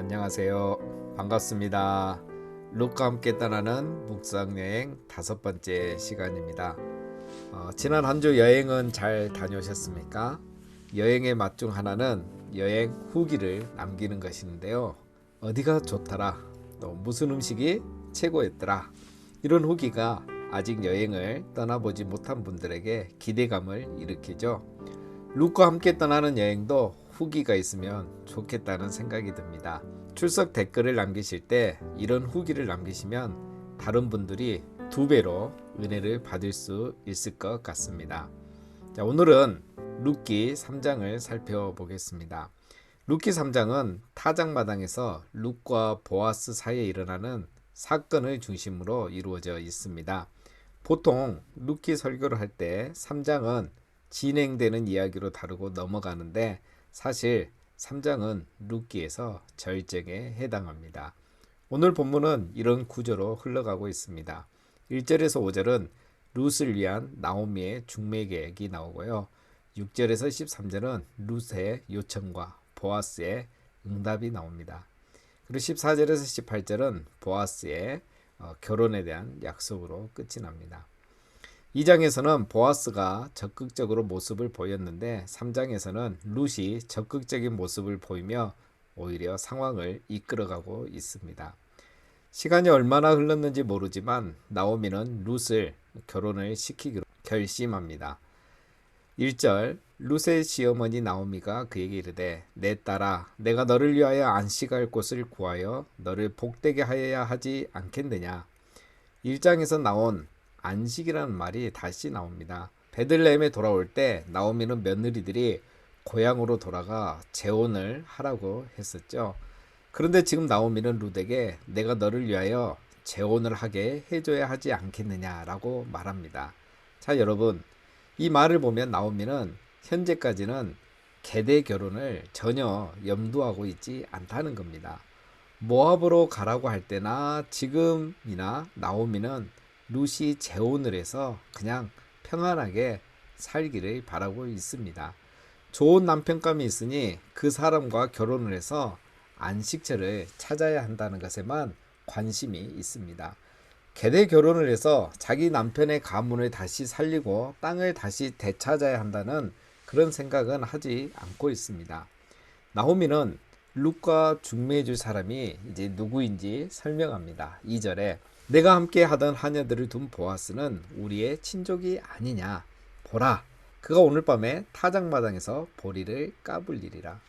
안녕하세요. 반갑습니다. 룩과 함께 떠나는 묵상여행 5번째 시간입니다. 지난 한 주 여행은 잘 다녀오셨습니까? 여행의 맛 중 하나는 여행 후기를 남기는 것인데요. 어디가 좋더라, 또 무슨 음식이 최고였더라, 이런 후기가 아직 여행을 떠나보지 못한 분들에게 기대감을 일으키죠. 룩과 함께 떠나는 여행도 후기가 있으면 좋겠다는 생각이 듭니다. 출석 댓글을 남기실 때 이런 후기를 남기시면 다른 분들이 2배로 은혜를 받을 수 있을 것 같습니다. 자, 오늘은 룻기 3장을 살펴보겠습니다. 룻기 3장은 타작마당에서 룻과 보아스 사이에 일어나는 사건을 중심으로 이루어져 있습니다. 보통 룻기 설교를 할 때 3장은 진행되는 이야기로 다루고 넘어가는데 사실 3장은 룻기에서 절정에 해당합니다. 오늘 본문은 이런 구조로 흘러가고 있습니다. 1절에서 5절은 룻을 위한 나오미의 중매 계획이 나오고요. 6절에서 13절은 룻의 요청과 보아스의 응답이 나옵니다. 그리고 14절에서 18절은 보아스의 결혼에 대한 약속으로 끝이 납니다. 2장에서는 보아스가 적극적으로 모습을 보였는데 3장에서는 룻이 적극적인 모습을 보이며 오히려 상황을 이끌어가고 있습니다. 시간이 얼마나 흘렀는지 모르지만 나오미는 룻을 결혼을 시키기로 결심합니다. 1절 룻의 시어머니 나오미가 그에게 이르되 내 딸아 내가 너를 위하여 안식할 곳을 구하여 너를 복되게 하여야 하지 않겠느냐. 1장에서 나온 안식이라는 말이 다시 나옵니다. 베들레헴에 돌아올 때 나오미는 며느리들이 고향으로 돌아가 재혼을 하라고 했었죠. 그런데 지금 나오미는 룻에게 내가 너를 위하여 재혼을 하게 해줘야 하지 않겠느냐라고 말합니다. 자, 여러분, 이 말을 보면 나오미는 현재까지는 계대 결혼을 전혀 염두하고 있지 않다는 겁니다. 모압으로 가라고 할 때나 지금이나 나오미는 룻이 재혼을 해서 그냥 평안하게 살기를 바라고 있습니다. 좋은 남편감이 있으니 그 사람과 결혼을 해서 안식처를 찾아야 한다는 것에만 관심이 있습니다. 계대 결혼을 해서 자기 남편의 가문을 다시 살리고 땅을 다시 되찾아야 한다는 그런 생각은 하지 않고 있습니다. 나오미는 룻과 중매해 줄 사람이 이제 누구인지 설명합니다. 2절에 내가 함께 하던 하녀들을 둔 보아스는 우리의 친족이 아니냐. 보라, 그가 오늘 밤에 타작마당에서 보리를 까불리리라.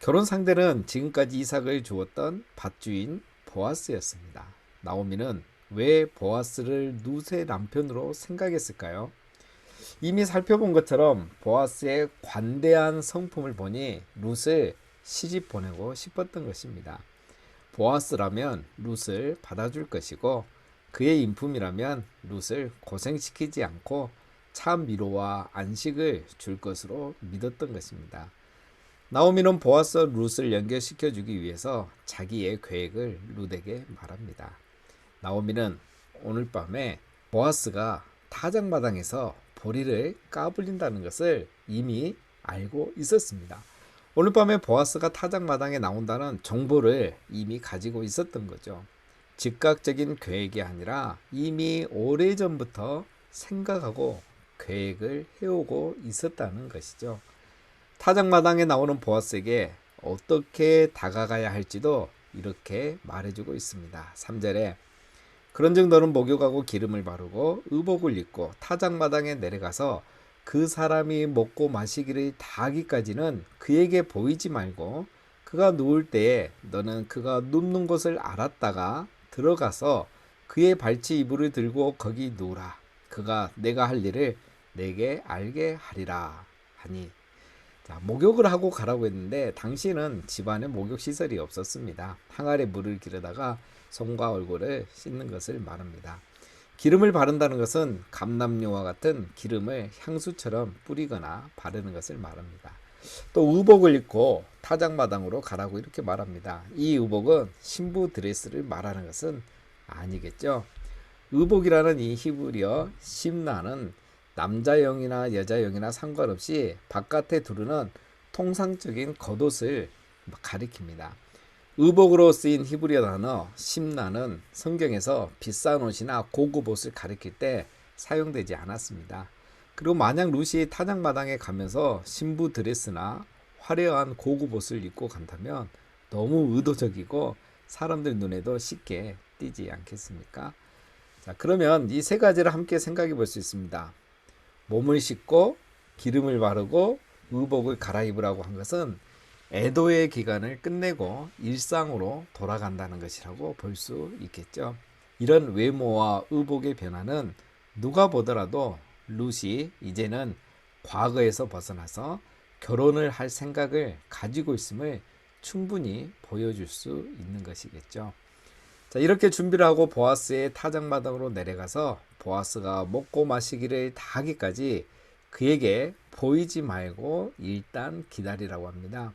결혼 상대는 지금까지 이삭을 주었던 밭주인 보아스였습니다. 나오미는 왜 보아스를 룻의 남편으로 생각했을까요? 이미 살펴본 것처럼 보아스의 관대한 성품을 보니 룻을 시집 보내고 싶었던 것입니다. 보아스라면 룻을 받아줄 것이고 그의 인품이라면 룻을 고생시키지 않고 참 위로와 안식을 줄 것으로 믿었던 것입니다. 나오미는 보아스와 룻을 연결시켜주기 위해서 자기의 계획을 룻에게 말합니다. 나오미는 오늘 밤에 보아스가 타작마당에서 보리를 까불린다는 것을 이미 알고 있었습니다. 오늘 밤에 보아스가 타작마당에 나온다는 정보를 이미 가지고 있었던 거죠. 즉각적인 계획이 아니라 이미 오래전부터 생각하고 계획을 해오고 있었다는 것이죠. 타작마당에 나오는 보아스에게 어떻게 다가가야 할지도 이렇게 말해주고 있습니다. 3절에 그런즉 너는 목욕하고 기름을 바르고 의복을 입고 타작마당에 내려가서 그 사람이 먹고 마시기를 다하기까지는 그에게 보이지 말고 그가 누울 때에 너는 그가 눕는 곳을 알았다가 들어가서 그의 발치 이불을 들고 거기 누우라. 그가 내가 할 일을 내게 알게 하리라 하니. 자, 목욕을 하고 가라고 했는데 당시에는 집안에 목욕시설이 없었습니다. 항아리에 물을 기르다가 손과 얼굴을 씻는 것을 말합니다. 기름을 바른다는 것은 감람류와 같은 기름을 향수처럼 뿌리거나 바르는 것을 말합니다. 또 의복을 입고 타작마당으로 가라고 이렇게 말합니다. 이 의복은 신부 드레스를 말하는 것은 아니겠죠. 의복이라는 이 히브리어 심나는 남자용이나 여자용이나 상관없이 바깥에 두르는 통상적인 겉옷을 가리킵니다. 의복으로 쓰인 히브리어 단어 심나는 성경에서 비싼 옷이나 고급 옷을 가리킬 때 사용되지 않았습니다. 그리고 만약 루시 타작마당에 가면서 신부 드레스나 화려한 고급 옷을 입고 간다면 너무 의도적이고 사람들 눈에도 쉽게 띄지 않겠습니까? 자, 그러면 이 세 가지를 함께 생각해 볼 수 있습니다. 몸을 씻고 기름을 바르고 의복을 갈아입으라고 한 것은 애도의 기간을 끝내고 일상으로 돌아간다는 것이라고 볼 수 있겠죠. 이런 외모와 의복의 변화는 누가 보더라도 룻이 이제는 과거에서 벗어나서 결혼을 할 생각을 가지고 있음을 충분히 보여줄 수 있는 것이겠죠. 자, 이렇게 준비를 하고 보아스의 타작마당으로 내려가서 보아스가 먹고 마시기를 다 하기까지 그에게 보이지 말고 일단 기다리라고 합니다.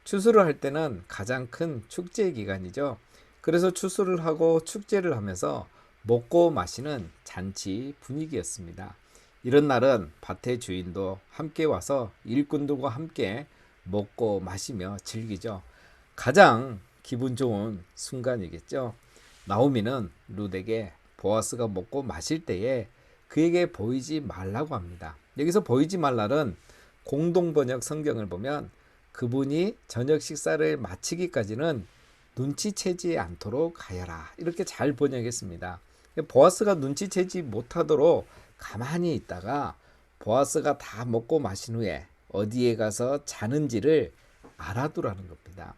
추수를 할 때는 가장 큰 축제 기간이죠. 그래서 추수를 하고 축제를 하면서 먹고 마시는 잔치 분위기였습니다. 이런 날은 밭의 주인도 함께 와서 일꾼들과 함께 먹고 마시며 즐기죠. 가장 기분 좋은 순간이겠죠. 나오미는 룻에게 보아스가 먹고 마실 때에 그에게 보이지 말라고 합니다. 여기서 보이지 말라는 공동번역 성경을 보면 그분이 저녁 식사를 마치기까지는 눈치채지 않도록 하여라, 이렇게 잘 번역했습니다. 보아스가 눈치채지 못하도록 가만히 있다가 보아스가 다 먹고 마신 후에 어디에 가서 자는지를 알아두라는 겁니다.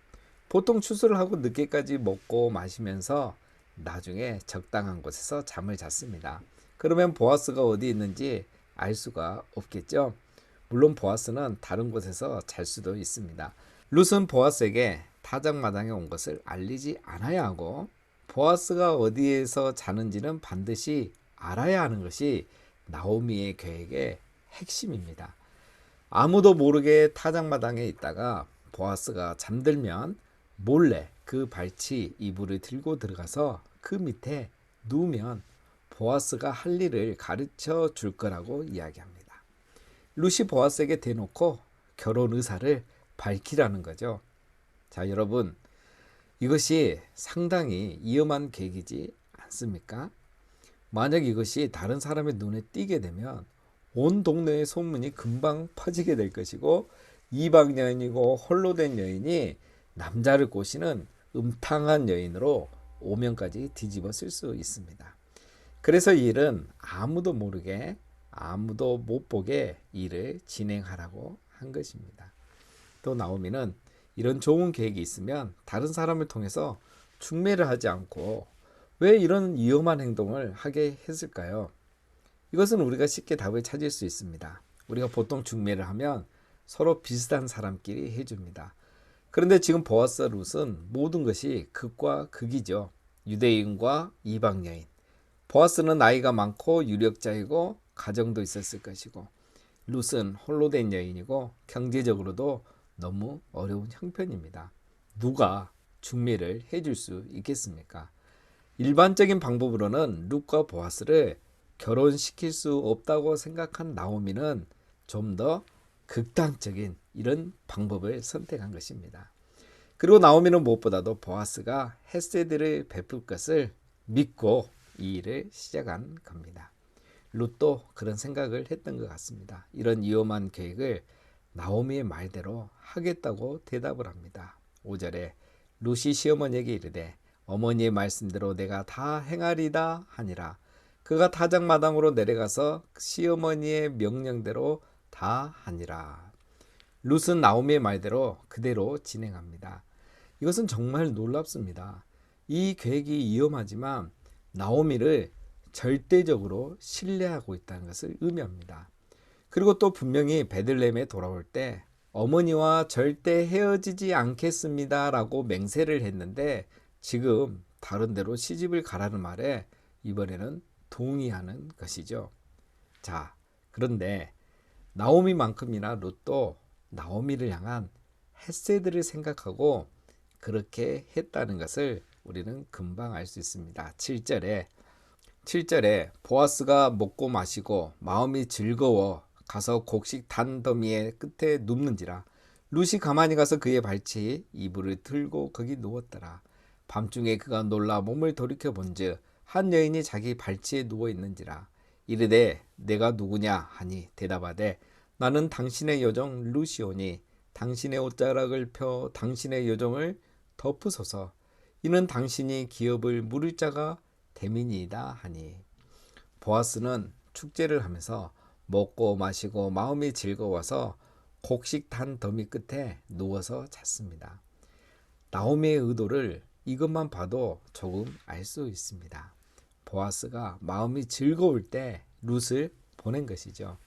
보통 추수를 하고 늦게까지 먹고 마시면서 나중에 적당한 곳에서 잠을 잤습니다. 그러면 보아스가 어디 있는지 알 수가 없겠죠. 물론 보아스는 다른 곳에서 잘 수도 있습니다. 룻은 보아스에게 타작마당에 온 것을 알리지 않아야 하고 보아스가 어디에서 자는지는 반드시 알아야 하는 것이 나오미의 계획의 핵심입니다. 아무도 모르게 타작마당에 있다가 보아스가 잠들면 몰래 그 발치 이불을 들고 들어가서 그 밑에 누우면 보아스가 할 일을 가르쳐 줄 거라고 이야기합니다. 룻이 보아스에게 대놓고 결혼 의사를 밝히라는 거죠. 자, 여러분, 이것이 상당히 위험한 계획이지 않습니까? 만약 이것이 다른 사람의 눈에 띄게 되면 온 동네의 소문이 금방 퍼지게 될 것이고 이방 여인이고 홀로 된 여인이 남자를 꼬시는 음탕한 여인으로 오명까지 뒤집어 쓸 수 있습니다. 그래서 이 일은 아무도 모르게 아무도 못 보게 일을 진행하라고 한 것입니다. 또 나오미는 이런 좋은 계획이 있으면 다른 사람을 통해서 충매를 하지 않고 왜 이런 위험한 행동을 하게 했을까요? 이것은 우리가 쉽게 답을 찾을 수 있습니다. 우리가 보통 중매를 하면 서로 비슷한 사람끼리 해줍니다. 그런데 지금 보아스 룻은 모든 것이 극과 극이죠. 유대인과 이방 여인. 보아스는 나이가 많고 유력자이고 가정도 있었을 것이고 룻은 홀로 된 여인이고 경제적으로도 너무 어려운 형편입니다. 누가 중매를 해줄 수 있겠습니까? 일반적인 방법으로는 룻과 보아스를 결혼시킬 수 없다고 생각한 나오미는 좀 더 극단적인 이런 방법을 선택한 것입니다. 그리고 나오미는 무엇보다도 보아스가 헤세드를 베풀 것을 믿고 이 일을 시작한 겁니다. 룻도 그런 생각을 했던 것 같습니다. 이런 위험한 계획을 나오미의 말대로 하겠다고 대답을 합니다. 5절에 룻이 시어머니에게 이르되 어머니의 말씀대로 내가 다 행하리다 하니라. 그가 타작마당으로 내려가서 시어머니의 명령대로 다 하니라. 룻은 나오미의 말대로 그대로 진행합니다. 이것은 정말 놀랍습니다. 이 계획이 위험하지만 나오미를 절대적으로 신뢰하고 있다는 것을 의미합니다. 그리고 또 분명히 베들레헴에 돌아올 때 어머니와 절대 헤어지지 않겠습니다 라고 맹세를 했는데 지금 다른 데로 시집을 가라는 말에 이번에는 동의하는 것이죠. 자, 그런데 나오미만큼이나 룻도 나오미를 향한 헤세드를 생각하고 그렇게 했다는 것을 우리는 금방 알 수 있습니다. 7절에 보아스가 먹고 마시고 마음이 즐거워 가서 곡식 단더미의 끝에 눕는지라. 룻이 가만히 가서 그의 발치 이불을 들고 거기 누웠더라. 밤중에 그가 놀라 몸을 돌이켜 본즉 한 여인이 자기 발치에 누워 있는지라. 이르되 내가 누구냐 하니 대답하되 나는 당신의 여종 룻이오니 당신의 옷자락을 펴 당신의 여종을 덮으소서. 이는 당신이 기업을 물을 자가 됨이니이다 하니. 보아스는 축제를 하면서 먹고 마시고 마음이 즐거워서 곡식 단 더미 끝에 누워서 잤습니다. 나오미의 의도를 이것만 봐도 조금 알 수 있습니다. 보아스가 마음이 즐거울 때 룻을 보낸 것이죠.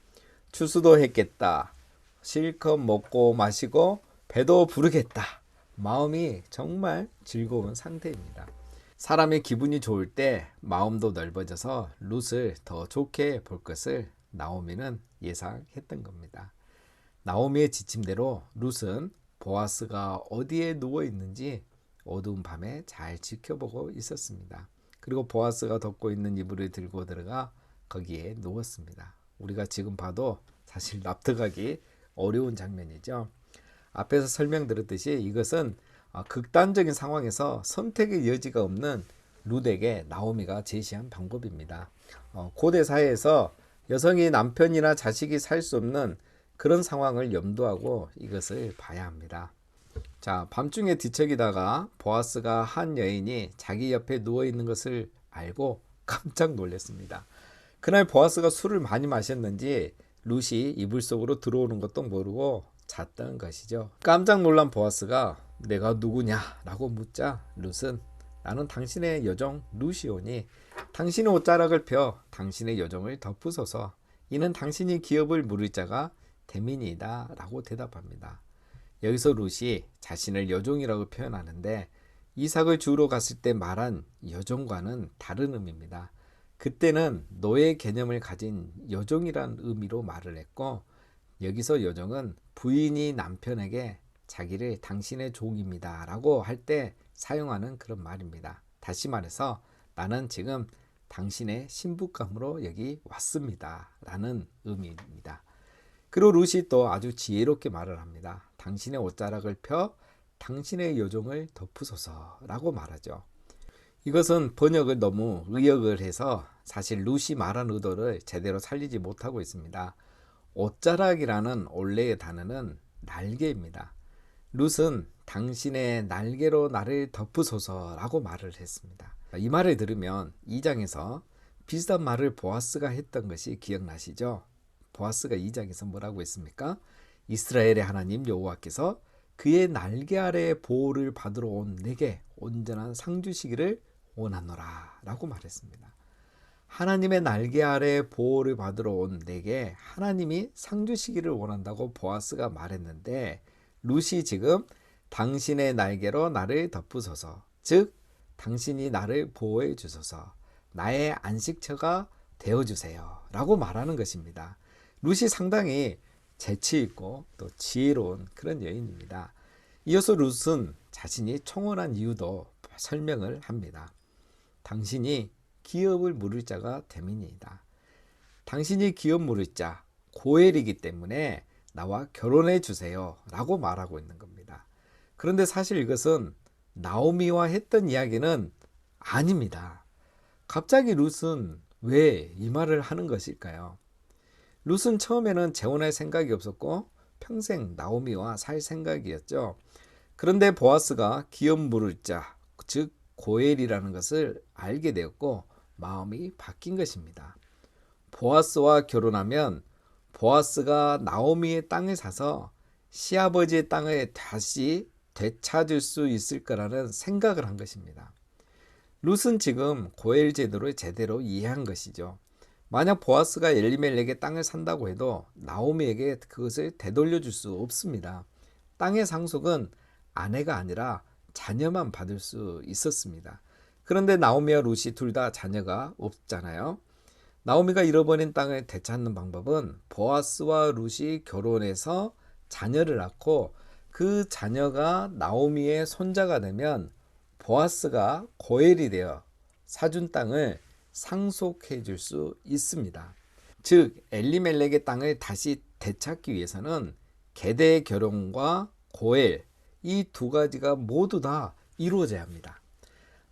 추수도 했겠다. 실컷 먹고 마시고 배도 부르겠다. 마음이 정말 즐거운 상태입니다. 사람의 기분이 좋을 때 마음도 넓어져서 룻을 더 좋게 볼 것을 나오미는 예상했던 겁니다. 나오미의 지침대로 룻은 보아스가 어디에 누워 있는지 어두운 밤에 잘 지켜보고 있었습니다. 그리고 보아스가 덮고 있는 이불을 들고 들어가 거기에 누웠습니다. 우리가 지금 봐도 사실 납득하기 어려운 장면이죠. 앞에서 설명드렸듯이 이것은 극단적인 상황에서 선택의 여지가 없는 룻에게 나오미가 제시한 방법입니다. 고대 사회에서 여성이 남편이나 자식이 살 수 없는 그런 상황을 염두하고 이것을 봐야 합니다. 자, 밤중에 뒤척이다가 보아스가 한 여인이 자기 옆에 누워 있는 것을 알고 깜짝 놀랐습니다. 그날 보아스가 술을 많이 마셨는지 룻이 이불 속으로 들어오는 것도 모르고 잤던 것이죠. 깜짝 놀란 보아스가 내가 누구냐 라고 묻자 룻은 나는 당신의 여종 룻이오니 당신의 옷자락을 펴 당신의 여종을 덮으소서. 이는 당신이 기업을 물을 자가 됨이니이다 라고 대답합니다. 여기서 룻이 자신을 여종이라고 표현하는데 이삭을 주우러 갔을 때 말한 여종과는 다른 의미입니다. 그때는 노예 개념을 가진 여종이란 의미로 말을 했고 여기서 여종은 부인이 남편에게 자기를 당신의 종입니다 라고 할 때 사용하는 그런 말입니다. 다시 말해서 나는 지금 당신의 신부감으로 여기 왔습니다 라는 의미입니다. 그리고 룻이 또 아주 지혜롭게 말을 합니다. 당신의 옷자락을 펴 당신의 여종을 덮으소서 라고 말하죠. 이것은 번역을 너무 의역을 해서 사실 룻이 말한 의도를 제대로 살리지 못하고 있습니다. 옷자락이라는 원래의 단어는 날개입니다. 룻은 당신의 날개로 나를 덮으소서 라고 말을 했습니다. 이 말을 들으면 2장에서 비슷한 말을 보아스가 했던 것이 기억나시죠? 보아스가 2장에서 뭐라고 했습니까? 이스라엘의 하나님 여호와께서 그의 날개 아래 보호를 받으러 온 내게 온전한 상 주시기를 원하노라 라고 말했습니다. 하나님의 날개 아래 보호를 받으러 온 내게 하나님이 상 주시기를 원한다고 보아스가 말했는데 룻이 지금 당신의 날개로 나를 덮으소서, 즉 당신이 나를 보호해 주소서, 나의 안식처가 되어주세요 라고 말하는 것입니다. 룻이 상당히 재치있고 또 지혜로운 그런 여인입니다. 이어서 룻은 자신이 청혼한 이유도 설명을 합니다. 당신이 기업을 물을 자가 됨이니이다. 당신이 기업 물을 자 고엘이기 때문에 나와 결혼해 주세요 라고 말하고 있는 겁니다. 그런데 사실 이것은 나오미와 했던 이야기는 아닙니다. 갑자기 룻은 왜 이 말을 하는 것일까요? 룻은 처음에는 재혼할 생각이 없었고 평생 나오미와 살 생각이었죠. 그런데 보아스가 기업 물을 자, 즉 고엘이라는 것을 알게 되었고 마음이 바뀐 것입니다. 보아스와 결혼하면 보아스가 나오미의 땅을 사서 시아버지의 땅을 다시 되찾을 수 있을 거라는 생각을 한 것입니다. 룻은 지금 고엘 제도를 제대로 이해한 것이죠. 만약 보아스가 엘리멜렉의 땅을 산다고 해도 나오미에게 그것을 되돌려 줄 수 없습니다. 땅의 상속은 아내가 아니라 자녀만 받을 수 있었습니다. 그런데 나오미와 룻이 둘 다 자녀가 없잖아요. 나오미가 잃어버린 땅을 되찾는 방법은 보아스와 룻이 결혼해서 자녀를 낳고 그 자녀가 나오미의 손자가 되면 보아스가 고엘이 되어 사준 땅을 상속해 줄 수 있습니다. 즉 엘리멜렉의 땅을 다시 되찾기 위해서는 계대 결혼과 고엘 이 두 가지가 모두 다 이루어져야 합니다.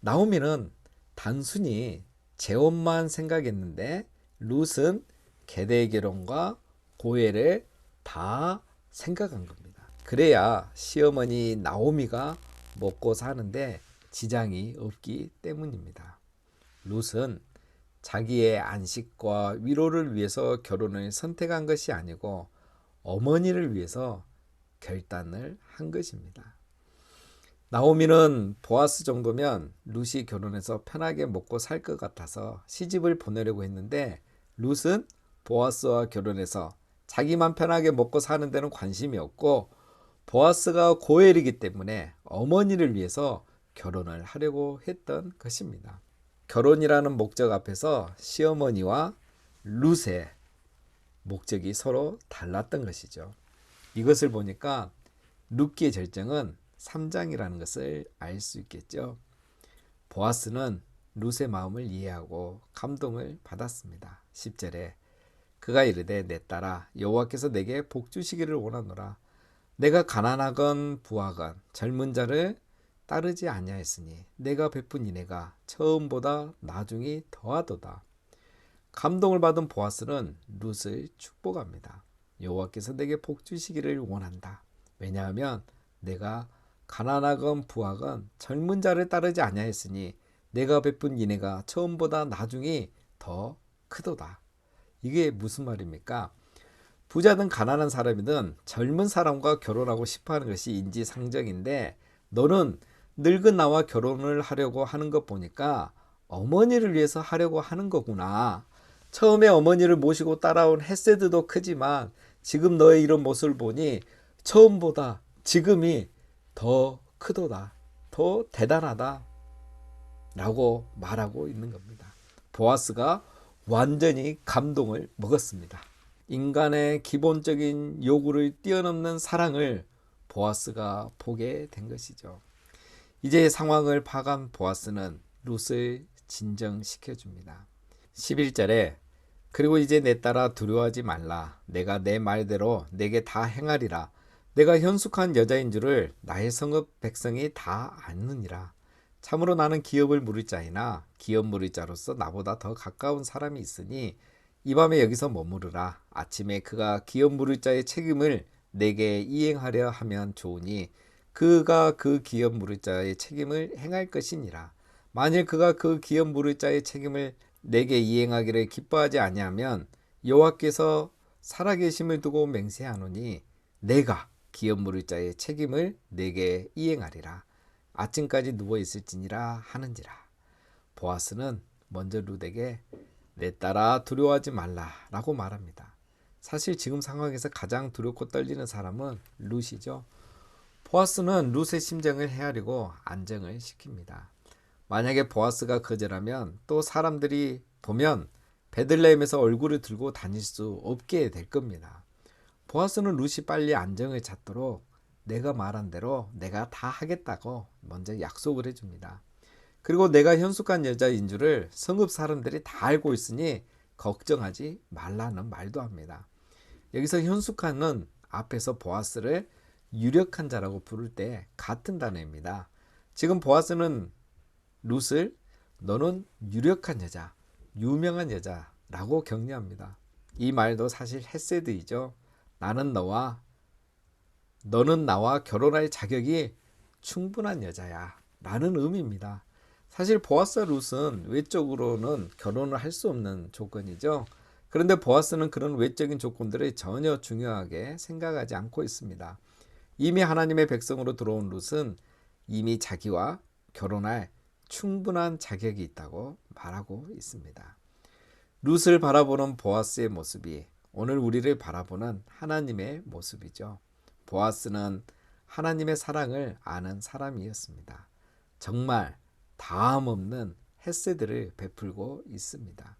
나오미는 단순히 재혼만 생각했는데 룻은 계대 결혼과 고엘을 다 생각한 겁니다. 그래야 시어머니 나오미가 먹고 사는데 지장이 없기 때문입니다. 룻은 자기의 안식과 위로를 위해서 결혼을 선택한 것이 아니고 어머니를 위해서 결단을 한 것입니다. 나오미는 보아스 정도면 룻이 결혼해서 편하게 먹고 살 것 같아서 시집을 보내려고 했는데 룻은 보아스와 결혼해서 자기만 편하게 먹고 사는 데는 관심이 없고 보아스가 고엘이기 때문에 어머니를 위해서 결혼을 하려고 했던 것입니다. 결혼이라는 목적 앞에서 시어머니와 룻의 목적이 서로 달랐던 것이죠. 이것을 보니까 룻기의 절정은 3장이라는 것을 알 수 있겠죠. 보아스는 룻의 마음을 이해하고 감동을 받았습니다. 10절에 그가 이르되 내 딸아 여호와께서 내게 복 주시기를 원하노라. 내가 가난하건 부하건 젊은 자를 따르지 아니하였으니 내가 베푼 이내가 처음보다 나중이 더하도다. 감동을 받은 보아스는 룻을 축복합니다. 여호와께서 내게 복 주시기를 원한다. 왜냐하면 내가 가난하건 부하건 젊은 자를 따르지 아니하였으니 내가 베푼 인애가 처음보다 나중이 더 크도다. 이게 무슨 말입니까? 부자든 가난한 사람이든 젊은 사람과 결혼하고 싶어하는 것이 인지상정인데 너는 늙은 나와 결혼을 하려고 하는 것 보니까 어머니를 위해서 하려고 하는 거구나. 처음에 어머니를 모시고 따라온 헤세드도 크지만 지금 너의 이런 모습을 보니 처음보다 지금이 더 크도다. 더 대단하다. 라고 말하고 있는 겁니다. 보아스가 완전히 감동을 먹었습니다. 인간의 기본적인 요구를 뛰어넘는 사랑을 보아스가 보게 된 것이죠. 이제 상황을 파악한 보아스는 룻을 진정시켜 줍니다. 11절에 그리고 이제 내 딸아 두려워하지 말라. 내가 내 말대로 내게 다 행하리라. 내가 현숙한 여자인 줄을 나의 성읍 백성이 다 아느니라. 참으로 나는 기업을 물을 자이나 기업 물을 자로서 나보다 더 가까운 사람이 있으니 이 밤에 여기서 머무르라. 아침에 그가 기업 물을 자의 책임을 내게 이행하려 하면 좋으니 그가 그 기업 물을 자의 책임을 행할 것이니라. 만일 그가 그 기업 물을 자의 책임을 내게 이행하기를 기뻐하지 아니하면 여호와께서 살아계심을 두고 맹세하노니 내가 기업 물을 자의 책임을 내게 이행하리라. 아침까지 누워 있을지니라 하는지라. 보아스는 먼저 룻에게 내 딸아 두려워하지 말라 라고 말합니다. 사실 지금 상황에서 가장 두렵고 떨리는 사람은 룻이죠. 보아스는 룻의 심정을 헤아리고 안정을 시킵니다. 만약에 보아스가 거절하면 또 사람들이 보면 베들레헴에서 얼굴을 들고 다닐 수 없게 될 겁니다. 보아스는 룻이 빨리 안정을 찾도록 내가 말한 대로 내가 다 하겠다고 먼저 약속을 해줍니다. 그리고 내가 현숙한 여자인 줄을 성읍 사람들이 다 알고 있으니 걱정하지 말라는 말도 합니다. 여기서 현숙한은 앞에서 보아스를 유력한 자라고 부를 때 같은 단어입니다. 지금 보아스는 룻을 너는 유력한 여자, 유명한 여자라고 격려합니다. 이 말도 사실 헤세드이죠. 너는 나와 결혼할 자격이 충분한 여자야 라는 의미입니다. 사실 보아스와 룻은 외적으로는 결혼을 할 수 없는 조건이죠. 그런데 보아스는 그런 외적인 조건들을 전혀 중요하게 생각하지 않고 있습니다. 이미 하나님의 백성으로 들어온 룻은 이미 자기와 결혼할 충분한 자격이 있다고 말하고 있습니다. 룻을 바라보는 보아스의 모습이 오늘 우리를 바라보는 하나님의 모습이죠. 보아스는 하나님의 사랑을 아는 사람이었습니다. 정말 다음 없는 헤세드를 베풀고 있습니다.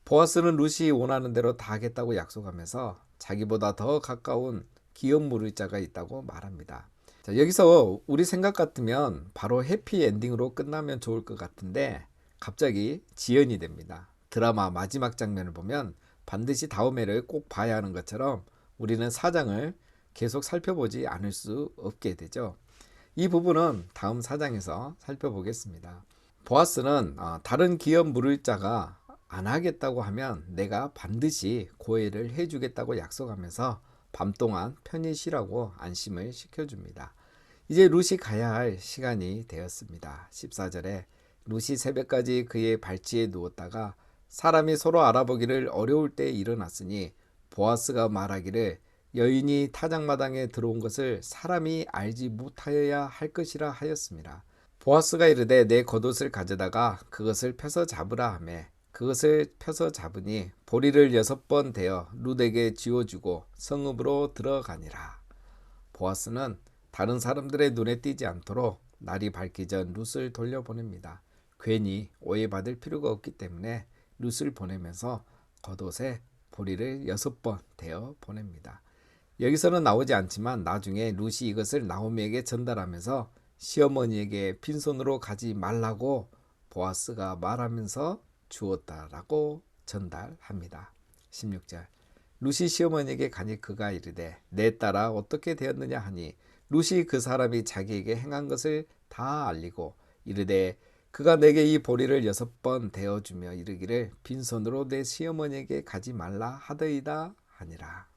보아스는 룻이 원하는 대로 다 하겠다고 약속하면서 자기보다 더 가까운 기업 물을 자가 있다고 말합니다. 자, 여기서 우리 생각 같으면 바로 해피 엔딩으로 끝나면 좋을 것 같은데 갑자기 지연이 됩니다. 드라마 마지막 장면을 보면 반드시 다음 회를 꼭 봐야 하는 것처럼 우리는 4장을 계속 살펴보지 않을 수 없게 되죠. 이 부분은 다음 4장에서 살펴보겠습니다. 보아스는 다른 기업 물을 자가 안 하겠다고 하면 내가 반드시 고해를 해주겠다고 약속하면서 밤 동안 편히 쉬라고 안심을 시켜줍니다. 이제 룻이 가야 할 시간이 되었습니다. 14절에 룻이 새벽까지 그의 발치에 누웠다가 사람이 서로 알아보기를 어려울 때 일어났으니 보아스가 말하기를 여인이 타작마당에 들어온 것을 사람이 알지 못하여야 할 것이라 하였습니다. 보아스가 이르되 내 겉옷을 가져다가 그것을 펴서 잡으라 하매 그것을 펴서 잡으니 보리를 6번 대어 룻에게 쥐어주고 성읍으로 들어가니라. 보아스는 다른 사람들의 눈에 띄지 않도록 날이 밝기 전 룻을 돌려보냅니다. 괜히 오해받을 필요가 없기 때문에 룻을 보내면서 겉옷에 보리를 6번 대어 보냅니다. 여기서는 나오지 않지만 나중에 룻이 이것을 나오미에게 전달하면서 시어머니에게 빈손으로 가지 말라고 보아스가 말하면서 주었다라고 전달합니다. 16절 룻이 시어머니에게 가니 그가 이르되 내 딸아 어떻게 되었느냐 하니 룻이 그 사람이 자기에게 행한 것을 다 알리고 이르되 그가 내게 이 보리를 6번 대어주며 이르기를 빈손으로 내 시어머니에게 가지 말라 하더이다 하니라.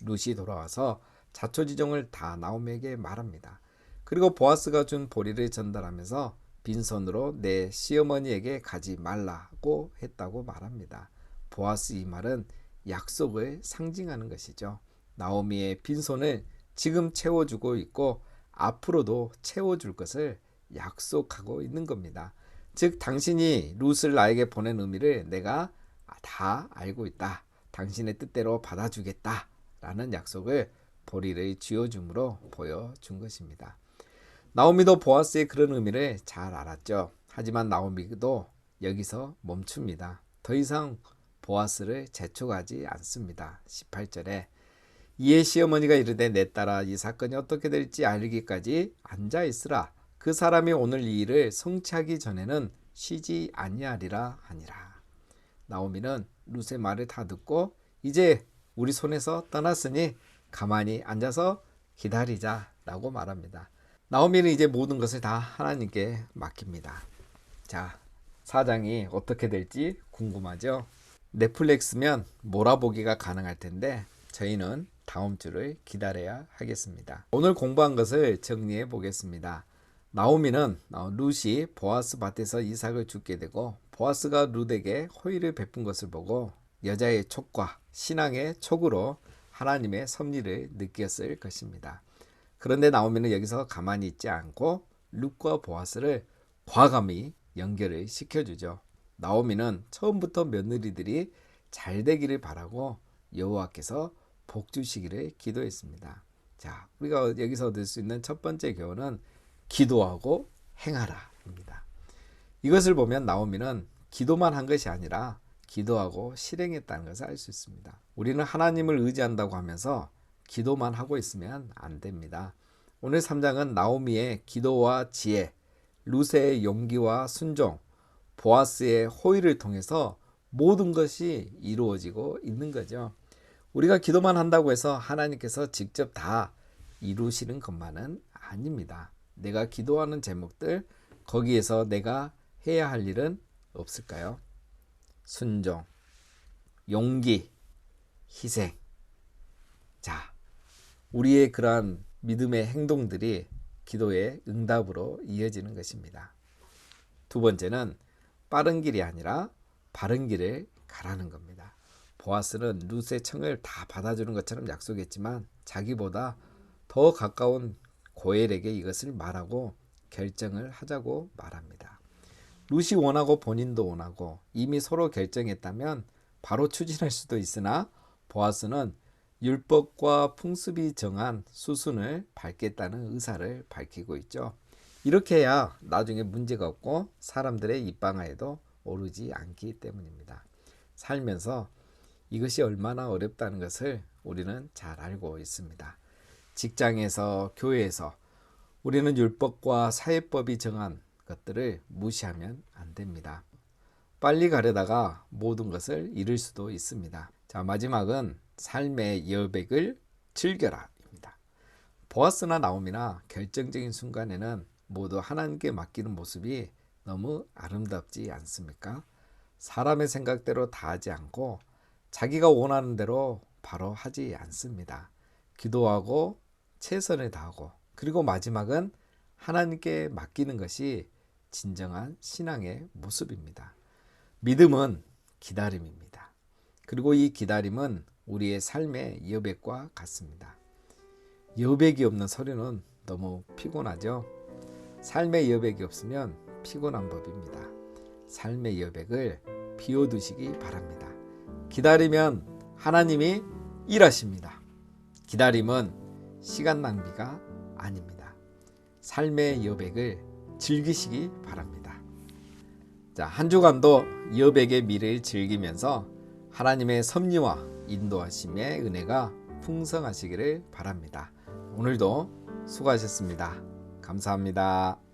룻이 돌아와서 자초지종을 다 나오미에게 말합니다. 그리고 보아스가 준 보리를 전달하면서 빈손으로 내 시어머니에게 가지 말라고 했다고 말합니다. 보아스 이 말은 약속을 상징하는 것이죠. 나오미의 빈손을 지금 채워주고 있고 앞으로도 채워줄 것을 약속하고 있는 겁니다. 즉 당신이 룻을 나에게 보낸 의미를 내가 다 알고 있다. 당신의 뜻대로 받아주겠다. 라는 약속을 보리를 쥐어줌으로 보여준 것입니다. 나오미도 보아스의 그런 의미를 잘 알았죠. 하지만 나오미도 여기서 멈춥니다. 더 이상 보아스를 재촉하지 않습니다. 18절에 이에 시어머니가 이르되 내 딸아 이 사건이 어떻게 될지 알기까지 앉아 있으라. 그 사람이 오늘 이 일을 성취하기 전에는 쉬지 아니하리라 하니라. 나오미는 룻의 말을 다 듣고 이제 우리 손에서 떠났으니 가만히 앉아서 기다리자라고 말합니다. 나오미는 이제 모든 것을 다 하나님께 맡깁니다. 자, 4장이 어떻게 될지 궁금하죠? 넷플릭스면 몰아보기가 가능할 텐데 저희는 다음 주를 기다려야 하겠습니다. 오늘 공부한 것을 정리해 보겠습니다. 나오미는 룻이 보아스 밭에서 이삭을 죽게 되고 보아스가 룻에게 호의를 베푼 것을 보고 여자의 촉과 신앙의 촉으로 하나님의 섭리를 느꼈을 것입니다. 그런데 나오미는 여기서 가만히 있지 않고 룻과 보아스를 과감히 연결을 시켜주죠. 나오미는 처음부터 며느리들이 잘 되기를 바라고 여호와께서 복 주시기를 기도했습니다. 자, 우리가 여기서 얻을 수 있는 첫 번째 교훈은 기도하고 행하라입니다. 이것을 보면 나오미는 기도만 한 것이 아니라 기도하고 실행했다는 것을 알 수 있습니다. 우리는 하나님을 의지한다고 하면서 기도만 하고 있으면 안 됩니다. 오늘 3장은 나오미의 기도와 지혜, 룻의 용기와 순종, 보아스의 호의를 통해서 모든 것이 이루어지고 있는 거죠. 우리가 기도만 한다고 해서 하나님께서 직접 다 이루시는 것만은 아닙니다. 내가 기도하는 제목들 거기에서 내가 해야 할 일은 없을까요? 순종, 용기, 희생. 자, 우리의 그러한 믿음의 행동들이 기도의 응답으로 이어지는 것입니다. 두 번째는 빠른 길이 아니라 바른 길을 가라는 겁니다. 보아스는 룻의 청을 다 받아주는 것처럼 약속했지만 자기보다 더 가까운 고엘에게 이것을 말하고 결정을 하자고 말합니다. 룻이 원하고 본인도 원하고 이미 서로 결정했다면 바로 추진할 수도 있으나 보아스는 율법과 풍습이 정한 수순을 밟겠다는 의사를 밝히고 있죠. 이렇게 해야 나중에 문제가 없고 사람들의 입방아에도 오르지 않기 때문입니다. 살면서 이것이 얼마나 어렵다는 것을 우리는 잘 알고 있습니다. 직장에서, 교회에서 우리는 율법과 사회법이 정한 것들을 무시하면 안 됩니다. 빨리 가려다가 모든 것을 잃을 수도 있습니다. 자, 마지막은 삶의 여백을 즐겨라 입니다. 보아스나 나옴이나 결정적인 순간에는 모두 하나님께 맡기는 모습이 너무 아름답지 않습니까? 사람의 생각대로 다 하지 않고 자기가 원하는 대로 바로 하지 않습니다. 기도하고 최선을 다하고 그리고 마지막은 하나님께 맡기는 것이 진정한 신앙의 모습입니다. 믿음은 기다림입니다. 그리고 이 기다림은 우리의 삶의 여백과 같습니다. 여백이 없는 서류는 너무 피곤하죠. 삶의 여백이 없으면 피곤한 법입니다. 삶의 여백을 비워두시기 바랍니다. 기다리면 하나님이 일하십니다. 기다림은 시간 낭비가 아닙니다. 삶의 여백을 즐기시기 바랍니다. 자, 한 주간도 여백의 미래를 즐기면서 하나님의 섭리와 인도하심의 은혜가 풍성하시기를 바랍니다. 오늘도 수고하셨습니다. 감사합니다.